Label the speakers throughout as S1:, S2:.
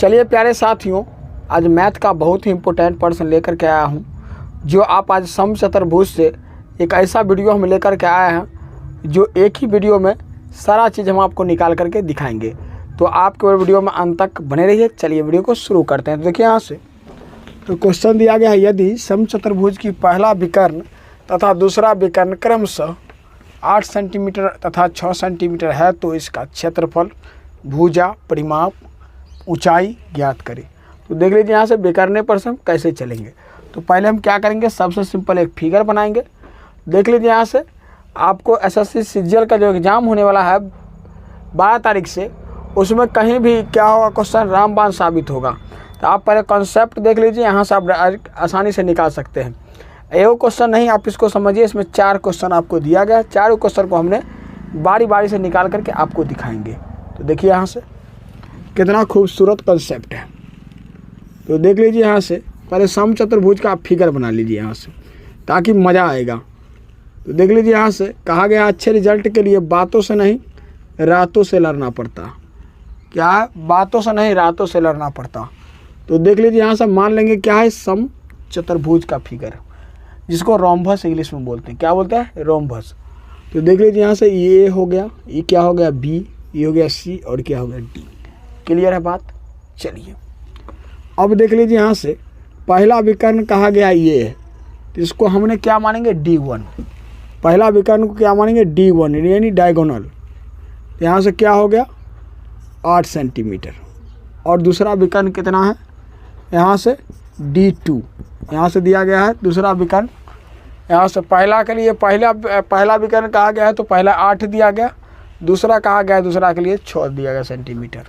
S1: चलिए प्यारे साथियों, आज मैथ का बहुत ही इम्पोर्टेंट पर्सन लेकर के आया हूँ, जो आप आज समचतुर्भुज से एक ऐसा वीडियो हम लेकर के आए हैं जो एक ही वीडियो में सारा चीज़ हम आपको निकाल करके दिखाएंगे। तो आपके वीडियो में अंत तक बने रहिए। चलिए वीडियो को शुरू करते हैं। तो देखिए यहाँ से तो क्वेश्चन दिया गया है, यदि समचतुर्भुज की पहला विकर्ण तथा दूसरा विकर्ण क्रमशः 8 सेंटीमीटर तथा 6 सेंटीमीटर है तो इसका क्षेत्रफल, भुजा, परिमाप, ऊंचाई ज्ञात करें। तो देख लीजिए यहाँ से विकर्ण पर से हम कैसे चलेंगे। तो पहले हम क्या करेंगे, सबसे सिंपल एक फिगर बनाएंगे। देख लीजिए यहाँ से आपको एसएससी सीजीएल का जो एग्ज़ाम होने वाला है 12 तारीख से, उसमें कहीं भी क्या होगा, क्वेश्चन रामबाण साबित होगा। तो आप पहले कॉन्सेप्ट देख लीजिए, यहाँ से आप आसानी से निकाल सकते हैं। एगो क्वेश्चन नहीं, आप इसको समझिए, इसमें 4 क्वेश्चन आपको दिया गया है। 4 क्वेश्चन को हमने बारी बारी से निकाल करके आपको दिखाएंगे। तो देखिए यहाँ से कितना खूबसूरत कॉन्सेप्ट है। तो देख लीजिए यहाँ से पहले समचतुर्भुज का आप फिगर बना लीजिए यहाँ से, ताकि मज़ा आएगा। तो देख लीजिए यहाँ से कहा गया, अच्छे रिजल्ट के लिए बातों से नहीं रातों से लड़ना पड़ता। क्या है? बातों से नहीं रातों से लड़ना पड़ता। तो देख लीजिए यहाँ से मान लेंगे क्या है, समचतुर्भुज का फिगर, जिसको रोम्बस इंग्लिश में बोलते हैं। क्या बोलते हैं? रोम्बस। तो देख लीजिए यहाँ से ये हो गया, ये क्या हो गया, बी, ये हो गया सी, और क्या हो गया, डी। क्लियर है बात? चलिए अब देख लीजिए यहाँ से पहला विकर्ण कहा गया ये है, तो इसको हमने क्या मानेंगे, D1। पहला विकर्ण को क्या मानेंगे, D1 यानी डायगोनल। तो यहाँ से क्या हो गया, 8 सेंटीमीटर। और दूसरा विकर्ण कितना है, यहाँ से D2, यहाँ से दिया गया है दूसरा विकर्ण। यहाँ से पहला के लिए पहला विकर्ण कहा गया है तो पहला 8 दिया गया, दूसरा कहा गया है दूसरा के लिए 6 दिया गया सेंटीमीटर।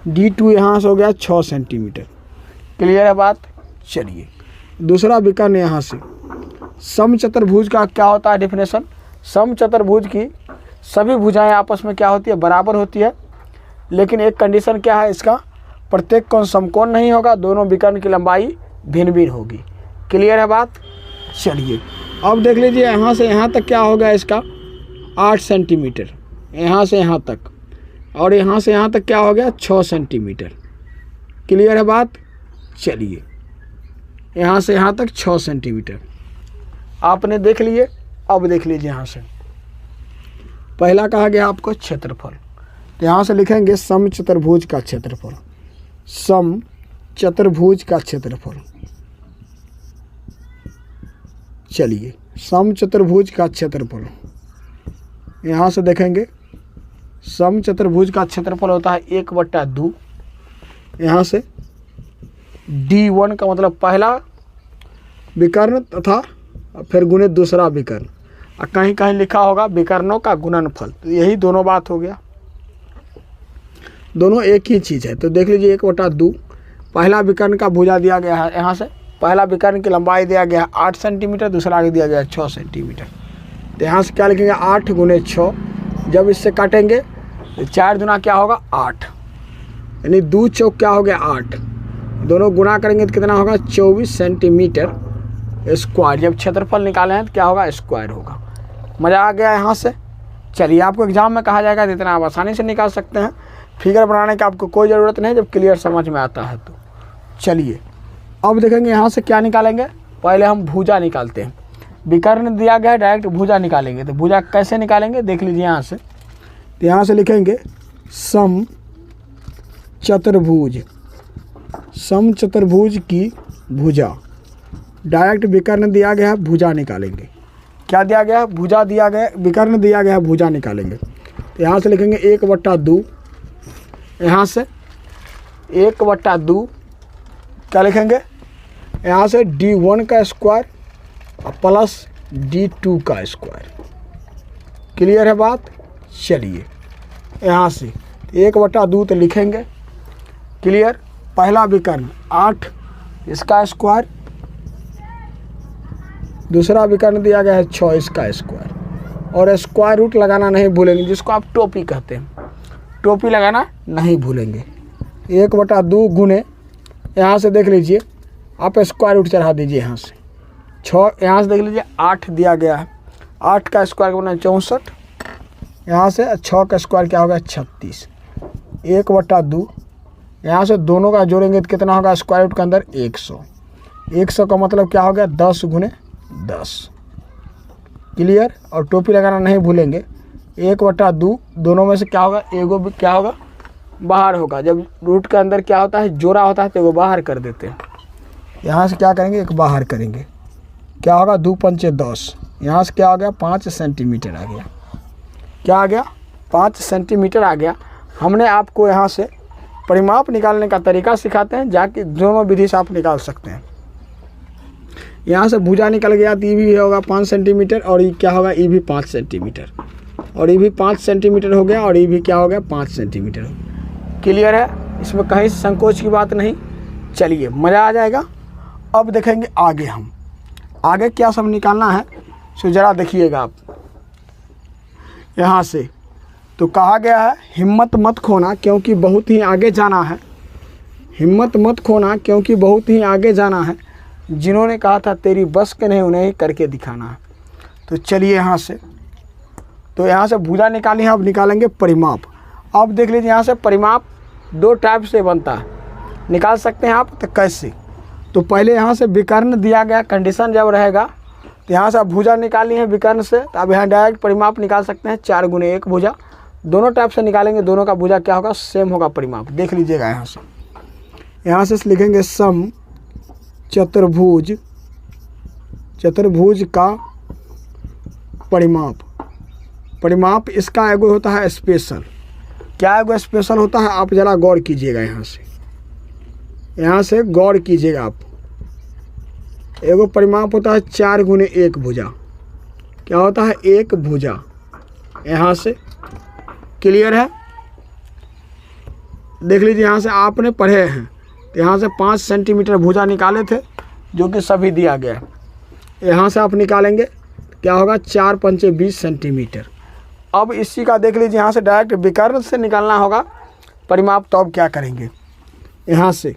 S1: D2 यहाँ से हो गया 6 सेंटीमीटर। क्लियर है बात? चलिए दूसरा विकर्ण यहाँ से समचतुर्भुज का क्या होता है डेफिनेशन। समचतुर्भुज की सभी भुजाएं आपस में क्या होती है, बराबर होती है। लेकिन एक कंडीशन क्या है इसका, प्रत्येक कोण समकोण नहीं होगा, दोनों विकर्ण की लंबाई भिन्न भिन्न होगी। क्लियर है बात? चलिए अब देख लीजिए यहाँ से यहाँ तक क्या होगा इसका, 8 सेंटीमीटर, यहाँ से यहाँ तक, और यहाँ से यहाँ तक क्या हो गया, 6 सेंटीमीटर। क्लियर है बात? चलिए यहाँ से यहाँ तक 6 सेंटीमीटर आपने देख लिए। अब देख लीजिए यहाँ से पहला कहा गया आपको क्षेत्रफल। तो यहाँ से लिखेंगे समचतुर्भुज का क्षेत्रफल, समचतुर्भुज का क्षेत्रफल। चलिए समचतुर्भुज का क्षेत्रफल यहाँ से देखेंगे, समचतुर्भुज का क्षेत्रफल होता है 1/2। यहाँ से D1 का मतलब पहला विकर्ण तथा फिर गुणे दूसरा विकर्ण, और कहीं कहीं लिखा होगा विकर्णों का गुणनफल। तो यही दोनों बात हो गया, दोनों एक ही चीज़ है। तो देख लीजिए 1/2 पहला विकर्ण का भुजा दिया गया है। यहाँ से पहला विकर्ण की लंबाई दिया गया है 8 सेंटीमीटर, दूसरा आगे दिया गया है 6 सेंटीमीटर। तो यहाँ से क्या लिखेंगे, 8 × 6। जब इससे काटेंगे तो 4 दूना क्या होगा, 8, यानी 2 चौक क्या हो गया, 8। दोनों गुना करेंगे तो कितना होगा, 24 सेंटीमीटर स्क्वायर। जब क्षेत्रफल निकाले हैं तो क्या होगा, स्क्वायर होगा। मज़ा आ गया यहाँ से? चलिए आपको एग्जाम में कहा जाएगा, इतना आप आसानी से निकाल सकते हैं। फिगर बनाने की आपको कोई ज़रूरत नहीं जब क्लियर समझ में आता है तो। चलिए अब देखेंगे यहाँ से क्या निकालेंगे, पहले हम भुजा निकालते हैं। विकर्ण दिया गया है, डायरेक्ट भुजा निकालेंगे। तो भुजा कैसे निकालेंगे देख लीजिए यहाँ से। तो यहाँ से लिखेंगे समचतुर्भुज, समचतुर्भुज की भुजा, डायरेक्ट विकर्ण दिया गया है, भुजा निकालेंगे। क्या दिया गया है, भुजा दिया गया, विकर्ण दिया गया है, भुजा निकालेंगे। तो यहाँ से लिखेंगे 1/2, यहाँ से 1/2 क्या लिखेंगे, यहाँ से D1 का स्क्वायर प्लस D2 का स्क्वायर। क्लियर है बात? चलिए यहाँ से 1/2 तो लिखेंगे। क्लियर? पहला विकर्ण 8, इसका स्क्वायर, दूसरा विकर्ण दिया गया है 6, इसका स्क्वायर, और स्क्वायर रूट लगाना नहीं भूलेंगे, जिसको आप टोपी कहते हैं। टोपी लगाना नहीं भूलेंगे। 1/2 गुने, यहाँ से देख लीजिए आप स्क्वायर रूट चढ़ा दीजिए, यहाँ से 6, यहाँ से देख लीजिए 8 दिया गया है, 8 का स्क्वायर बना 64, यहाँ से 6 का स्क्वायर क्या होगा, 36। 1/2 यहाँ से दोनों का जोड़ेंगे तो कितना होगा स्क्वायर रूट के अंदर 100। 100 का मतलब क्या हो गया 10 गुने 10। क्लियर। और टोपी लगाना नहीं भूलेंगे। 1/2 दोनों में से क्या होगा एगो भी क्या होगा बाहर होगा। जब रूट के अंदर क्या होता है जोड़ा होता है तो वो बाहर कर देते हैं। यहाँ से क्या करेंगे एक बाहर करेंगे, क्या होगा 2 पंचे 10। यहाँ से क्या आ गया 5 सेंटीमीटर आ गया। क्या आ गया 5 सेंटीमीटर आ गया। हमने आपको यहाँ से परिमाप निकालने का तरीका सिखाते हैं, जाके दोनों विधि से आप निकाल सकते हैं। यहाँ से भुजा निकल गया तो ये भी होगा 5 सेंटीमीटर और ये क्या होगा ये भी 5 सेंटीमीटर और ये भी 5 सेंटीमीटर हो गया और ये भी क्या हो गया 5 सेंटीमीटर। क्लियर है, इसमें कहीं संकोच की बात नहीं। चलिए मज़ा आ जाएगा। अब देखेंगे आगे हम आगे क्या सब निकालना है, सो ज़रा देखिएगा आप। यहाँ से तो कहा गया है हिम्मत मत खोना क्योंकि बहुत ही आगे जाना है। हिम्मत मत खोना क्योंकि बहुत ही आगे जाना है। जिन्होंने कहा था तेरी बस के नहीं उन्हें ही करके दिखाना है। तो चलिए यहाँ से तो यहाँ से भुजा निकाली है। अब निकालेंगे परिमाप। अब देख लीजिए यहाँ से परिमाप 2 टाइप से बनता है, निकाल सकते हैं आप। तो कैसे, तो पहले यहाँ से विकर्ण दिया गया कंडीशन जब रहेगा तो यहाँ से आप भुजा निकाली है विकर्ण से, तो अब यहाँ डायरेक्ट परिमाप निकाल सकते हैं। 4 गुने 1 भुजा दोनों टाइप से निकालेंगे, दोनों का भुजा क्या होगा सेम होगा परिमाप। देख लीजिएगा यहाँ से लिखेंगे सम चतुर्भुज का परिमाप। परिमाप इसका एगो होता है स्पेशल। क्या एगो स्पेशल होता है आप ज़रा गौर कीजिएगा। यहाँ से गौर कीजिएगा आप। एगो परिमाप होता है 4 गुने 1 भुजा। क्या होता है 1 भुजा। यहाँ से क्लियर है, देख लीजिए। यहाँ से आपने पढ़े हैं तो यहाँ से 5 सेंटीमीटर भुजा निकाले थे जो कि सभी दिया गया है। यहाँ से आप निकालेंगे क्या होगा 4 पंचे 20 सेंटीमीटर। अब इसी का देख लीजिए यहाँ से डायरेक्ट विकर्ण से निकालना होगा परिमाप। तो अब क्या करेंगे, यहाँ से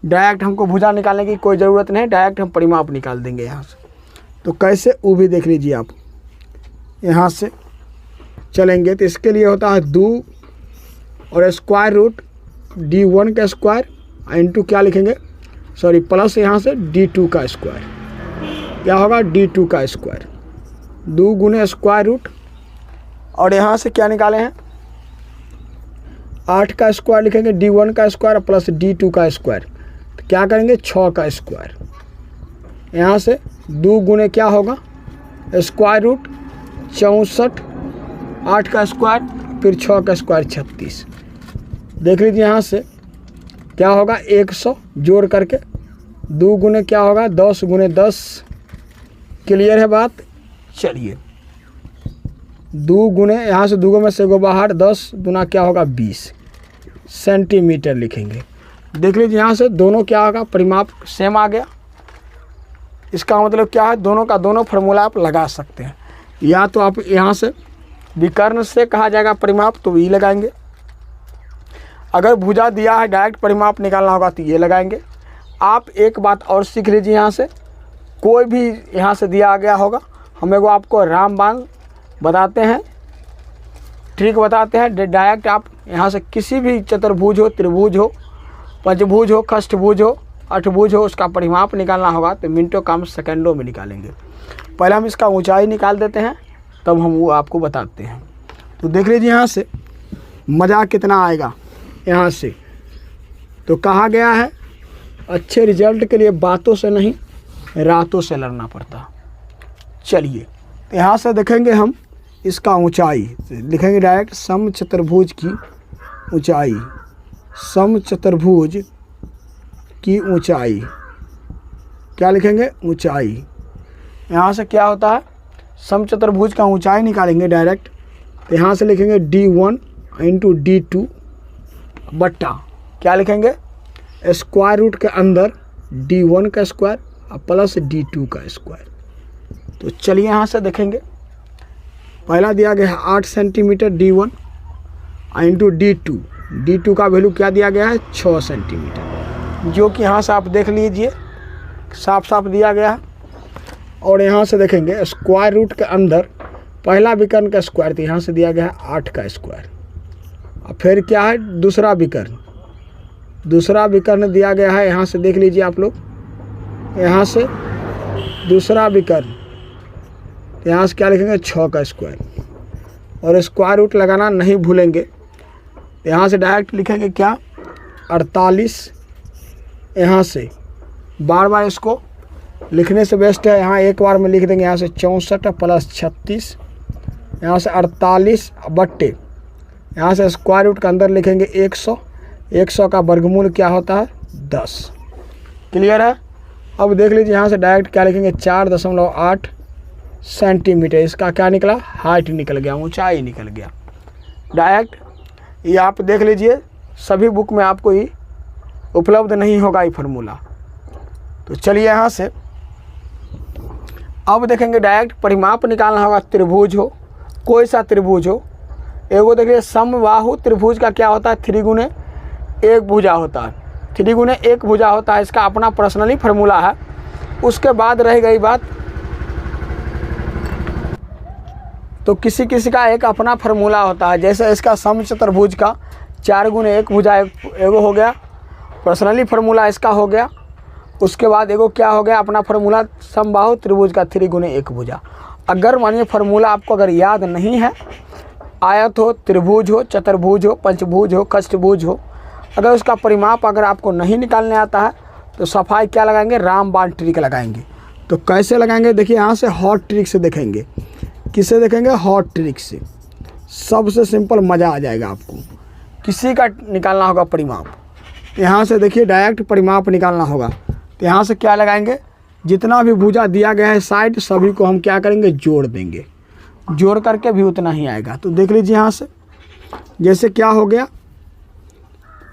S1: डायरेक्ट हमको भुजा निकालने की कोई ज़रूरत नहीं, डायरेक्ट हम परिमाप निकाल देंगे यहाँ से। तो कैसे वो भी देख लीजिए आप। यहाँ से चलेंगे तो इसके लिए होता है 2 और स्क्वायर रूट d1 का स्क्वायर इंटू क्या लिखेंगे सॉरी प्लस यहाँ से d2 का स्क्वायर। क्या होगा d2 का स्क्वायर 2 गुने स्क्वायर रूट और यहाँ से क्या निकाले हैं 8 का स्क्वायर लिखेंगे d1 का स्क्वायर प्लस d2 का स्क्वायर। तो क्या करेंगे 6 का स्क्वायर। यहाँ से 2 गुने क्या होगा स्क्वायर रूट 64, 8 का स्क्वायर फिर 6 का स्क्वायर 36। देख लीजिए यहाँ से क्या होगा 100 जोड़ करके 2 गुने क्या होगा 10 गुने 10। क्लियर है बात। चलिए 2 गुने यहाँ से 2 में से गो बाहर 10 गुना क्या होगा 20 सेंटीमीटर लिखेंगे। देख लीजिए यहाँ से दोनों क्या होगा परिमाप सेम आ गया। इसका मतलब क्या है दोनों का दोनों फार्मूला आप लगा सकते हैं। या तो आप यहाँ से विकर्ण से कहा जाएगा परिमाप तो ये लगाएंगे। अगर भुजा दिया है डायरेक्ट परिमाप निकालना होगा तो ये लगाएंगे। आप एक बात और सीख लीजिए, यहाँ से कोई भी यहाँ से दिया गया होगा हम एगो आपको रामबाण बताते हैं, ट्रिक बताते हैं। डायरेक्ट आप यहाँ से किसी भी चतुर्भुज हो, त्रिभुज हो, पंचभुज हो, खष्टभुज हो, अठभुज हो, उसका परिमाप निकालना होगा तो मिनटों काम सेकंडों में निकालेंगे। पहले हम इसका ऊंचाई निकाल देते हैं तब हम वो आपको बताते हैं। तो देख लीजिए यहाँ से मज़ा कितना आएगा। यहाँ से तो कहा गया है अच्छे रिजल्ट के लिए बातों से नहीं रातों से लड़ना पड़ता। चलिए तो यहाँ से देखेंगे हम इसका ऊंचाई लिखेंगे डायरेक्ट सम चतुर्भुज की ऊंचाई। सम चतुर्भुज की ऊंचाई क्या लिखेंगे ऊंचाई। यहाँ से क्या होता है सम चतुर्भुज का ऊंचाई निकालेंगे डायरेक्ट। तो यहाँ से लिखेंगे d1 इंटू d2 बट्टा क्या लिखेंगे स्क्वायर रूट के अंदर d1 का स्क्वायर और प्लस d2 का स्क्वायर। तो चलिए यहाँ से देखेंगे पहला दिया गया है 8 सेंटीमीटर d1 इंटू d2 का वैल्यू क्या दिया गया है 6 सेंटीमीटर, जो कि यहाँ से आप देख लीजिए साफ साफ दिया गया है। और यहाँ से देखेंगे स्क्वायर रूट के अंदर पहला विकर्ण का स्क्वायर तो यहाँ से दिया गया है 8 का स्क्वायर और फिर क्या है दूसरा विकर्ण दूसरा विकर्ण दिया गया है, यहाँ से देख लीजिए आप लोग, यहाँ से दूसरा विकर्ण, यहाँ से क्या लिखेंगे 6 का स्क्वायर, और स्क्वायर रूट लगाना नहीं भूलेंगे। यहाँ से डायरेक्ट लिखेंगे क्या 48, यहाँ से बार बार इसको लिखने से बेस्ट है, यहाँ एक बार में लिख देंगे, यहाँ से 64 प्लस 36, यहाँ से 48 बट्टे, यहाँ से स्क्वायर रूट के अंदर लिखेंगे 100, 100 का वर्गमूल क्या होता है 10। क्लियर है। अब देख लीजिए यहाँ से डायरेक्ट क्या लिखेंगे 4.8 सेंटीमीटर, इसका क्या निकला हाइट निकल गया, ऊंचाई निकल गया डायरेक्ट। ये आप देख लीजिए सभी बुक में आपको ये उपलब्ध नहीं होगा ये फार्मूला। तो चलिए यहाँ से अब देखेंगे डायरेक्ट परिमाप निकालना होगा। त्रिभुज हो, कोई सा त्रिभुज हो, एगो देखिए समबाहु त्रिभुज का क्या होता है 3 गुने 1 भुजा होता है, 3 गुने 1 भुजा होता है, इसका अपना पर्सनली फार्मूला है। उसके बाद रह गई बात, तो किसी किसी का एक अपना फार्मूला होता है, जैसे इसका समचतुर्भुज का 4 गुने 1 भुजा एगो हो गया, पर्सनली फार्मूला इसका हो गया। उसके बाद एगो क्या हो गया अपना फार्मूला समबाहु त्रिभुज का 3 गुने 1 भुजा। अगर मानिए फार्मूला आपको अगर याद नहीं है, आयत हो, त्रिभुज हो, चतुर्भुज हो, पंचभुज हो, कष्टभुज हो, अगर उसका परिमाप अगर आपको नहीं निकालने आता है तो सफाई क्या लगाएंगे रामबाण ट्रिक लगाएंगे। तो कैसे लगाएंगे देखिए, यहाँ से हॉट ट्रिक से देखेंगे। किससे देखेंगे हॉट ट्रिक से, सबसे सिंपल मज़ा आ जाएगा आपको। किसी का निकालना होगा परिमाप, यहाँ से देखिए डायरेक्ट परिमाप निकालना होगा। तो यहाँ से क्या लगाएंगे, जितना भी भुजा दिया गया है साइड सभी को हम क्या करेंगे जोड़ देंगे, जोड़ करके भी उतना ही आएगा। तो देख लीजिए यहाँ से जैसे क्या हो गया,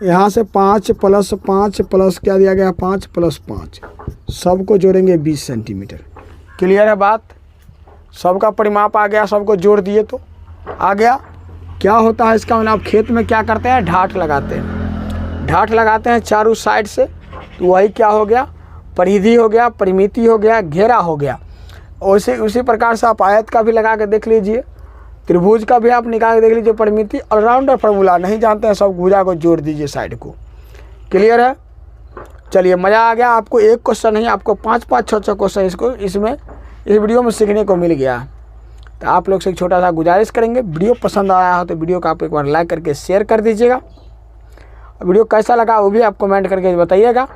S1: यहाँ से 5 प्लस 5 प्लस क्या दिया गया 5 प्लस 5, सबको जोड़ेंगे 20 सेंटीमीटर। क्लियर है बात, सबका परिमाप आ गया, सबको जोड़ दिए तो आ गया। क्या होता है इसका मतलब, आप खेत में क्या करते हैं ढाठ लगाते हैं, ढाठ लगाते हैं चारों साइड से, तो वही क्या हो गया परिधि हो गया, परिमिति हो गया, घेरा हो गया। और उसी प्रकार से आप आयत का भी लगा के देख लीजिए, त्रिभुज का भी आप निकाल के देख लीजिए परिमिति। ऑलराउंडर फार्मूला नहीं जानते हैं, सब भुजा को जोड़ दीजिए साइड को। क्लियर है। चलिए मज़ा आ गया आपको, एक क्वेश्चन नहीं आपको 5-5 6-6 क्वेश्चन इसमें इस वीडियो में सीखने को मिल गया। तो आप लोग से एक छोटा सा गुजारिश करेंगे, वीडियो पसंद आया हो तो वीडियो को आप एक बार लाइक करके शेयर कर दीजिएगा। वीडियो कैसा लगा वो भी आप कमेंट करके बताइएगा।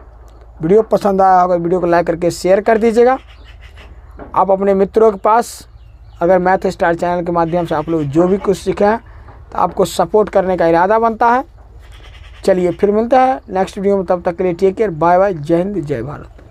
S1: वीडियो पसंद आया होगा वीडियो को लाइक करके शेयर कर दीजिएगा। आप अपने मित्रों के पास अगर मैथ स्टार चैनल के माध्यम से आप लोग जो भी कुछ सीखे हैं तो आपको सपोर्ट करने का इरादा बनता है। चलिए फिर मिलता है नेक्स्ट वीडियो में, तब तक के लिए टेक केयर, बाय बाय, जय हिंद जय भारत।